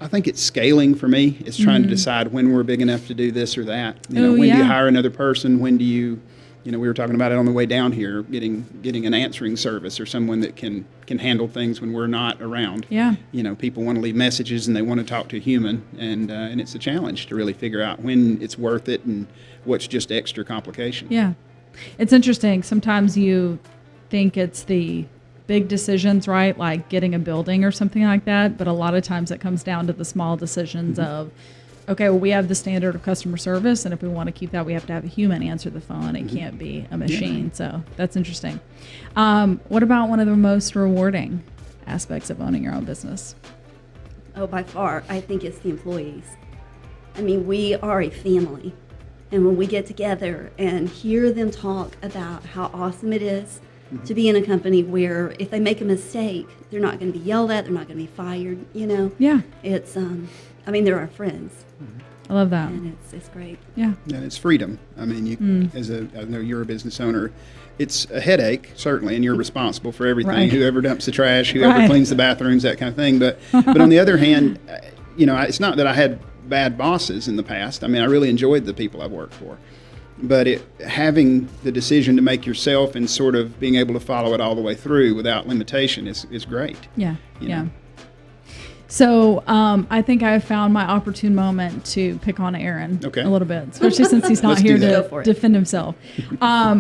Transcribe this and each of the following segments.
I think it's scaling for me. It's trying to decide when we're big enough to do this or that. When do you hire another person? When do you, we were talking about it on the way down here, getting an answering service or someone that can handle things when we're not around. Yeah. People want to leave messages and they want to talk to a human, and it's a challenge to really figure out when it's worth it and what's just extra complication. Yeah. It's interesting. Sometimes you think it's the big decisions, right? Like getting a building or something like that. But a lot of times it comes down to the small decisions of, okay, well, we have the standard of customer service, and if we want to keep that, we have to have a human answer the phone. It can't be a machine. Yeah. So that's interesting. What about one of the most rewarding aspects of owning your own business? Oh, by far, I think it's the employees. I mean, we are a family. And when we get together and hear them talk about how awesome it is to be in a company where if they make a mistake, they're not going to be yelled at, they're not going to be fired, Yeah. It's, they're our friends. I love that. And it's great. Yeah. And it's freedom. I mean, I know you're a business owner. It's a headache, certainly, and you're responsible for everything. Right. Whoever dumps the trash, whoever cleans the bathrooms, that kind of thing. But on the other hand, it's not that I had bad bosses in the past. I mean, I really enjoyed the people I've worked for. But having the decision to make yourself and sort of being able to follow it all the way through without limitation is great. Yeah, yeah. So I think I found my opportune moment to pick on Aaron a little bit, especially since he's not here to defend himself.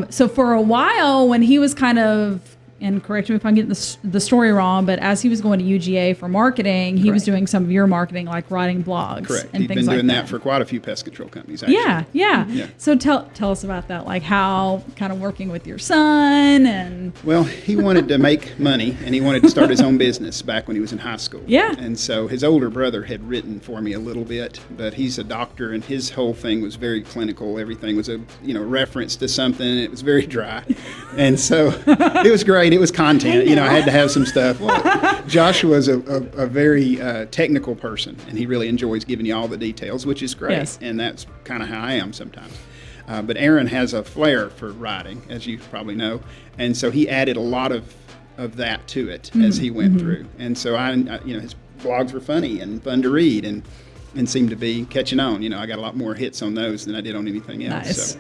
So for a while, when he was kind of, and correct me if I'm getting the story wrong, but as he was going to UGA for marketing, he was doing some of your marketing, like writing blogs and things like that. He'd been doing that for quite a few pest control companies, actually. Yeah. So tell us about that, like how kind of working with your son and... Well, he wanted to make money, and he wanted to start his own business back when he was in high school. Yeah. And so his older brother had written for me a little bit, but he's a doctor, and his whole thing was very clinical. Everything was a reference to something, and it was very dry. And so it was great. It was content. I had to have some stuff. Well, Joshua's a very technical person, and he really enjoys giving you all the details, which is great. Yes. And that's kind of how I am sometimes. But Aaron has a flair for writing, as you probably know, and so he added a lot of that to it as he went through. And so his blogs were funny and fun to read, and seemed to be catching on. I got a lot more hits on those than I did on anything else. Nice. So.